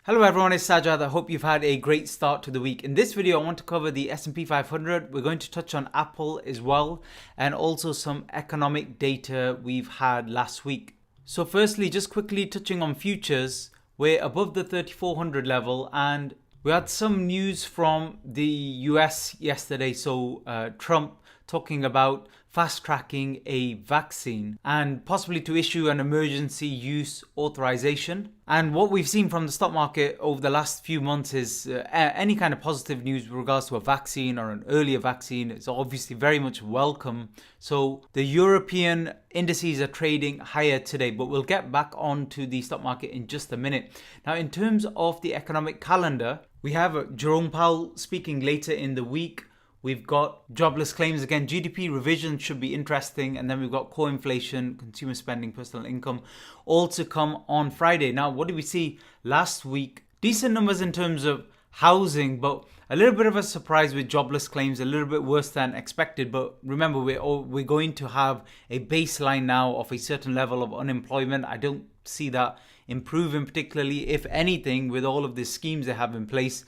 Hello everyone, it's Sajad. I hope you've had a great start to the week. In this video, I want to cover the S&P 500. We're going to touch on Apple as well, and also some economic data we've had last week. So firstly, just quickly touching on futures, we're above the 3400 level, and we had some news from the US yesterday. So Trump talking about fast tracking a vaccine and possibly to issue an emergency use authorization. And what we've seen from the stock market over the last few months is any kind of positive news with regards to a vaccine or an earlier vaccine is obviously very much welcome. So the European indices are trading higher today, but we'll get back onto the stock market in just a minute. Now, in terms of the economic calendar, we have Jerome Powell speaking later in the week. We've got jobless claims again. GDP revision should be interesting. And then we've got core inflation, consumer spending, personal income, all to come on Friday. Now, what did we see last week? Decent numbers in terms of housing, but a little bit of a surprise with jobless claims, a little bit worse than expected. But remember, we're going to have a baseline now of a certain level of unemployment. I don't see that improving, particularly if anything, with all of the schemes they have in place.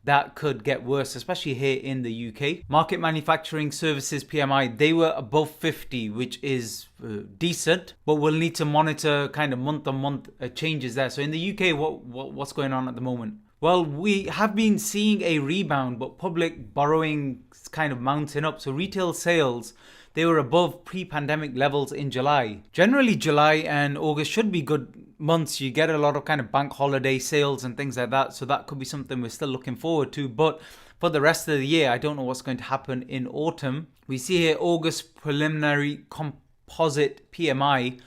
That could get worse, especially here in the UK. Market manufacturing services PMI, they were above 50, which is decent, but we'll need to monitor kind of month-on-month changes there. So in the UK, what's going on at the moment? Well, we have been seeing a rebound, but public borrowing is kind of mounting up. So retail sales, they were above pre-pandemic levels in July. Generally, July and August should be good months. You get a lot of kind of bank holiday sales and things like that. So that could be something we're still looking forward to. But for the rest of the year, I don't know what's going to happen in autumn. We see here August preliminary composite PMI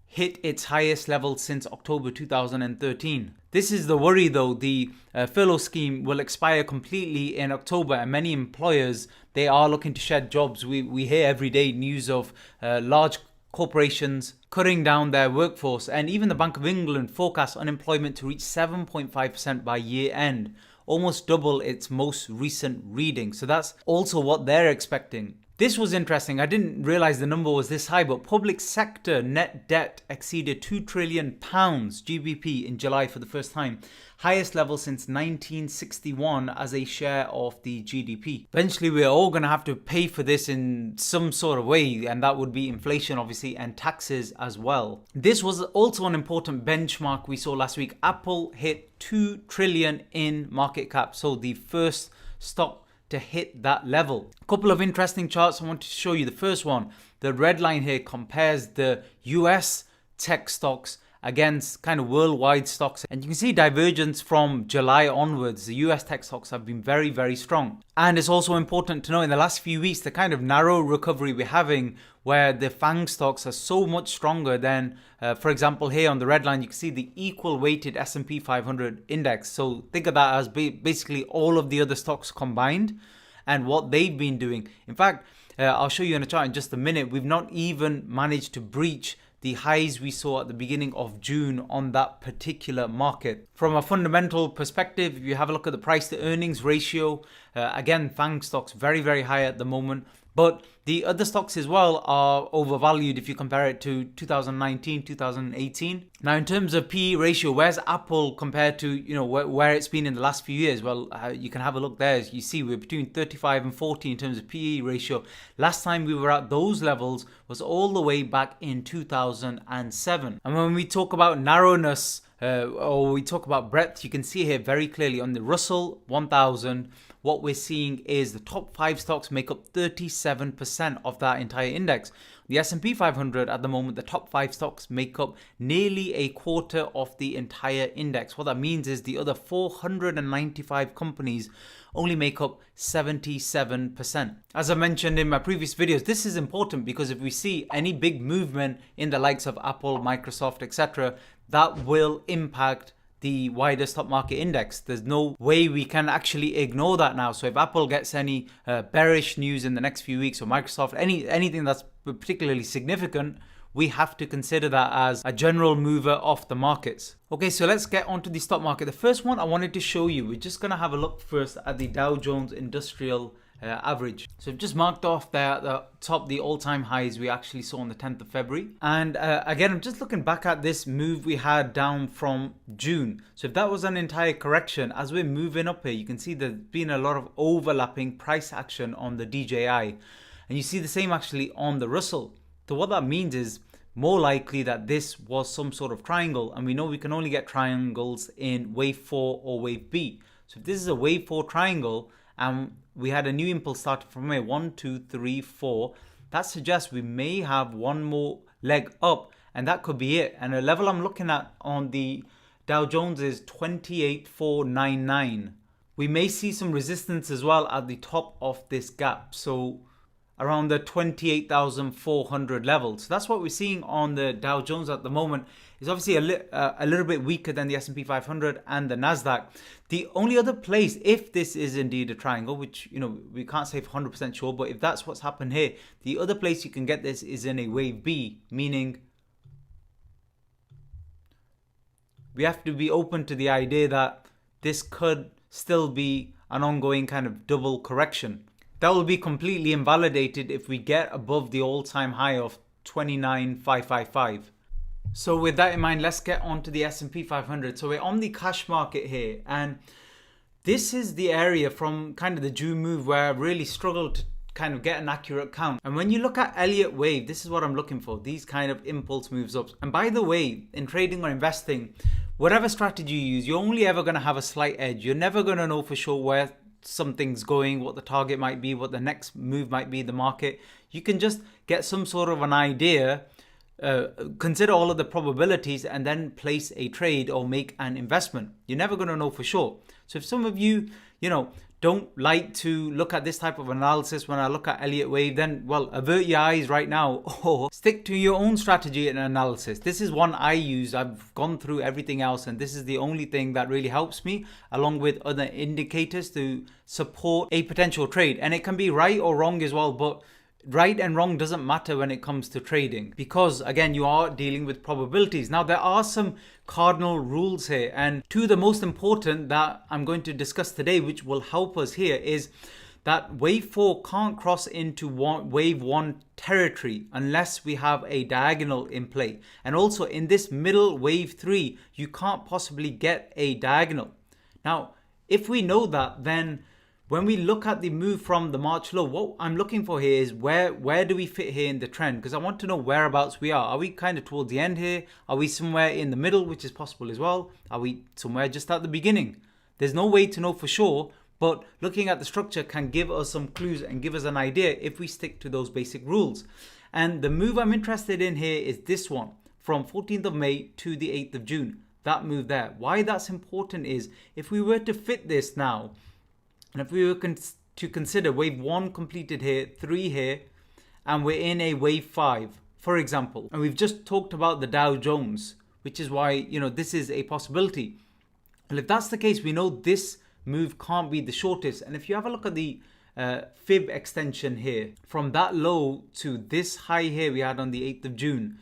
hit its highest level since October 2013. This is the worry though. The furlough scheme will expire completely in October, and many employers, they are looking to shed jobs. We hear every day news of large corporations cutting down their workforce, and even the Bank of England forecasts unemployment to reach 7.5% by year end, almost double its most recent reading. So that's also what they're expecting. This was interesting. I didn't realize the number was this high, but public sector net debt exceeded £2 trillion GBP in July for the first time. Highest level since 1961 as a share of the GDP. Eventually, we're all going to have to pay for this in some sort of way, and that would be inflation, obviously, and taxes as well. This was also an important benchmark we saw last week. Apple hit 2 trillion in market cap, so the first stock to hit that level. A couple of interesting charts I want to show you. The first one, the red line here compares the US tech stocks against kind of worldwide stocks, and you can see divergence from July onwards. The US tech stocks have been very, very strong. And it's also important to know in the last few weeks, the kind of narrow recovery we're having where the FANG stocks are so much stronger than, for example, here on the red line, you can see the equal weighted S&P 500 index. So think of that as basically all of the other stocks combined and what they've been doing. In fact, I'll show you in a chart in just a minute, we've not even managed to breach the highs we saw at the beginning of June on that particular market. From a fundamental perspective, if you have a look at the price to earnings ratio, again, FANG stocks very, very high at the moment. But the other stocks as well are overvalued if you compare it to 2019, 2018. Now, in terms of PE ratio, where's Apple compared to where it's been in the last few years? Well, you can have a look there. As you see, we're between 35 and 40 in terms of PE ratio. Last time we were at those levels was all the way back in 2007. And when we talk about narrowness, or we talk about breadth, you can see here very clearly on the Russell 1000, what we're seeing is the top 5 stocks make up 37% of that entire index. The S&P 500 at the moment, the top 5 stocks make up nearly a quarter of the entire index. What that means is the other 495 companies only make up 77%. As I mentioned in my previous videos, this is important because if we see any big movement in the likes of Apple, Microsoft, etc., that will impact the wider stock market index. There's no way we can actually ignore that now. So if Apple gets any bearish news in the next few weeks, or Microsoft, anything that's particularly significant, we have to consider that as a general mover off the markets. Okay, so let's get onto the stock market. The first one I wanted to show you, we're just going to have a look first at the Dow Jones Industrial average. So I've just marked off there at the top the all-time highs we actually saw on the 10th of February. And again, I'm just looking back at this move we had down from June. So if that was an entire correction, as we're moving up here, you can see there's been a lot of overlapping price action on the DJI. And you see the same actually on the Russell. So what that means is more likely that this was some sort of triangle. And we know we can only get triangles in wave 4 or wave B. So if this is a wave 4 triangle, and we had a new impulse started from here, 1, 2, 3, 4. That suggests we may have one more leg up, and that could be it. And the level I'm looking at on the Dow Jones is 28,499. We may see some resistance as well at the top of this gap. So around the 28,400 level. So that's what we're seeing on the Dow Jones at the moment. It's obviously a little bit weaker than the S&P 500 and the Nasdaq. The only other place, if this is indeed a triangle, which we can't say for 100% sure, but if that's what's happened here, the other place you can get this is in a wave B, meaning we have to be open to the idea that this could still be an ongoing kind of double correction. That will be completely invalidated if we get above the all-time high of 29,555. So with that in mind, let's get on to the S&P 500. So we're on the cash market here, and this is the area from kind of the June move where I really struggled to kind of get an accurate count. And when you look at Elliott Wave, this is what I'm looking for, these kind of impulse moves up. And by the way, in trading or investing, whatever strategy you use, you're only ever going to have a slight edge. You're never going to know for sure where something's going, what the target might be, what the next move might be in the market. You can just get some sort of an idea, consider all of the probabilities, and then place a trade or make an investment. You're never going to know for sure. So if some of you, don't like to look at this type of analysis when I look at Elliott Wave, then, well, avert your eyes right now or stick to your own strategy and analysis. This is one I use. I've gone through everything else, and this is the only thing that really helps me, along with other indicators to support a potential trade. And it can be right or wrong as well, but right and wrong doesn't matter when it comes to trading, because again, you are dealing with probabilities. Now, there are some cardinal rules here, and two of the most important that I'm going to discuss today, which will help us here, is that wave 4 can't cross into wave 1 territory unless we have a diagonal in play. And also in this middle wave 3, you can't possibly get a diagonal. Now, if we know that, then when we look at the move from the March low, what I'm looking for here is where do we fit here in the trend? Because I want to know whereabouts we are. Are we kind of towards the end here? Are we somewhere in the middle, which is possible as well? Are we somewhere just at the beginning? There's no way to know for sure, but looking at the structure can give us some clues and give us an idea if we stick to those basic rules. And the move I'm interested in here is this one, from 14th of May to the 8th of June. That move there. Why that's important is if we were to fit this now, and if we were to consider wave 1 completed here, 3 here, and we're in a wave 5, for example, and we've just talked about the Dow Jones, which is why, this is a possibility. And if that's the case, we know this move can't be the shortest. And if you have a look at the fib extension here, from that low to this high here we had on the 8th of June,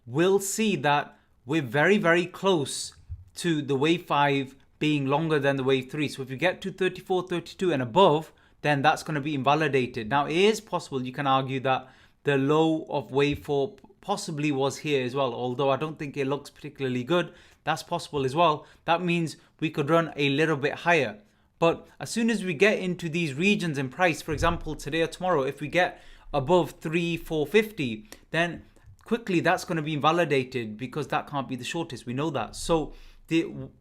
we'll see that we're very, very close to the wave 5 being longer than the wave 3. So if you get to 34, 32 and above, then that's going to be invalidated. Now, it is possible, you can argue that the low of wave 4 possibly was here as well, although I don't think it looks particularly good. That's possible as well. That means we could run a little bit higher. But as soon as we get into these regions in price, for example, today or tomorrow, if we get above 3,450, then quickly that's going to be invalidated because that can't be the shortest. We know that. So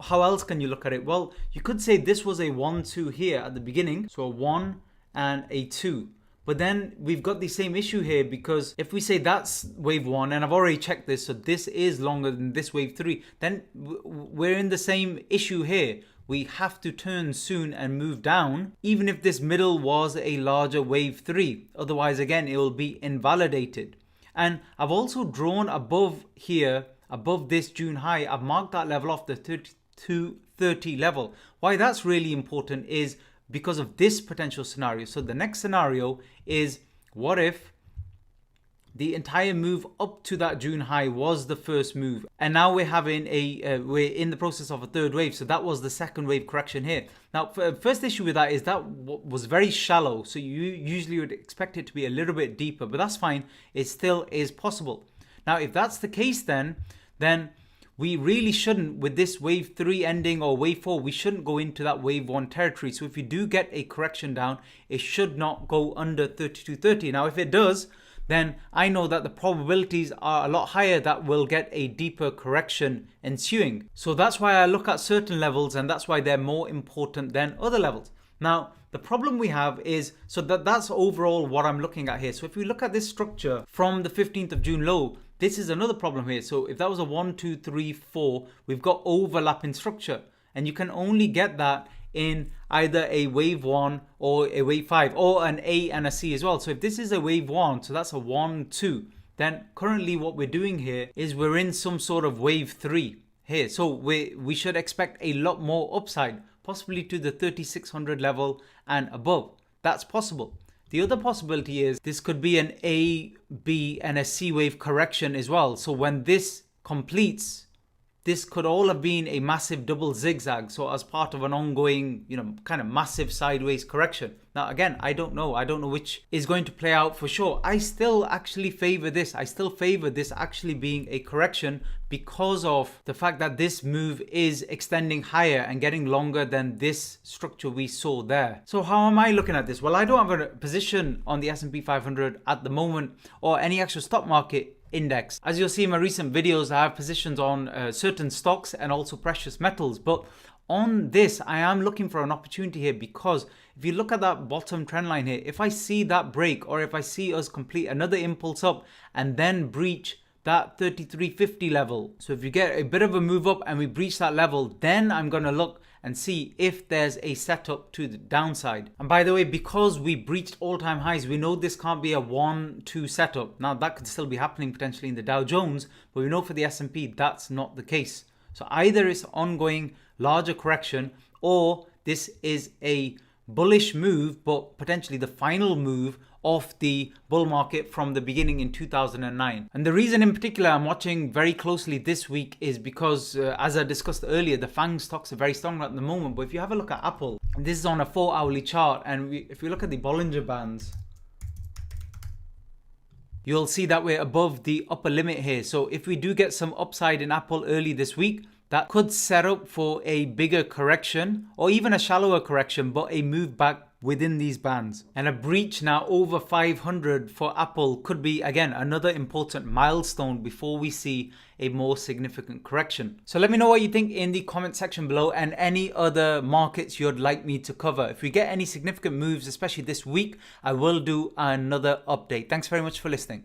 how else can you look at it? Well, you could say this was a 1-2 here at the beginning. So a 1 and a 2. But then we've got the same issue here, because if we say that's wave 1, and I've already checked this, so this is longer than this wave 3, then we're in the same issue here. We have to turn soon and move down, even if this middle was a larger wave 3. Otherwise, again, it will be invalidated. And I've also drawn above here, above this June high, I've marked that level off, the 3230 level. Why that's really important is because of this potential scenario. So the next scenario is, what if The entire move up to that June high was the first move, and now we're having we're in the process of a third wave. So that was the second wave correction here. Now, first issue with that is that was very shallow, so you usually would expect it to be a little bit deeper, but that's fine. It still is possible. Now, if that's the case, then we really shouldn't, with this wave 3 ending or wave 4, we shouldn't go into that wave 1 territory. So if you do get a correction down, it should not go under 32.30. Now, if it does, then I know that the probabilities are a lot higher that we'll get a deeper correction ensuing. So that's why I look at certain levels, and that's why they're more important than other levels. Now, the problem we have is, so that's overall what I'm looking at here. So if we look at this structure from the 15th of June low, this is another problem here. So if that was a 1, 2, 3, 4, we've got overlapping structure, and you can only get that in either a wave 1 or a wave 5 or an A and a C as well. So if this is a wave 1, so that's a 1, 2, then currently what we're doing here is we're in some sort of wave 3 here. So we should expect a lot more upside, possibly to the 3600 level and above. That's possible. The other possibility is this could be an A, B and a C wave correction as well. So when this completes, this could all have been a massive double zigzag. So as part of an ongoing, kind of massive sideways correction. Now, again, I don't know which is going to play out for sure. I still actually favor this. I still favor this actually being a correction because of the fact that this move is extending higher and getting longer than this structure we saw there. So how am I looking at this? Well, I don't have a position on the S&P 500 at the moment or any actual stock market index. As you'll see in my recent videos, I have positions on certain stocks and also precious metals. But on this, I am looking for an opportunity here, because if you look at that bottom trend line here, if I see that break, or if I see us complete another impulse up and then breach that 3350 level, so if you get a bit of a move up and we breach that level, then I'm going to look and see if there's a setup to the downside. And by the way, because we breached all-time highs, we know this can't be a 1-2 setup. Now that could still be happening potentially in the Dow Jones, but we know for the S&P that's not the case. So either it's ongoing larger correction, or this is a bullish move, but potentially the final move of the bull market from the beginning in 2009. And the reason in particular I'm watching very closely this week is because, as I discussed earlier, the FANG stocks are very strong at the moment. But if you have a look at Apple, this is on a 4-hourly chart, and if we look at the Bollinger Bands, you'll see that we're above the upper limit here. So if we do get some upside in Apple early this week, that could set up for a bigger correction or even a shallower correction, but a move back within these bands. And a breach now over 500 for Apple could be, again, another important milestone before we see a more significant correction. So let me know what you think in the comment section below, and any other markets you'd like me to cover. If we get any significant moves, especially this week, I will do another update. Thanks very much for listening.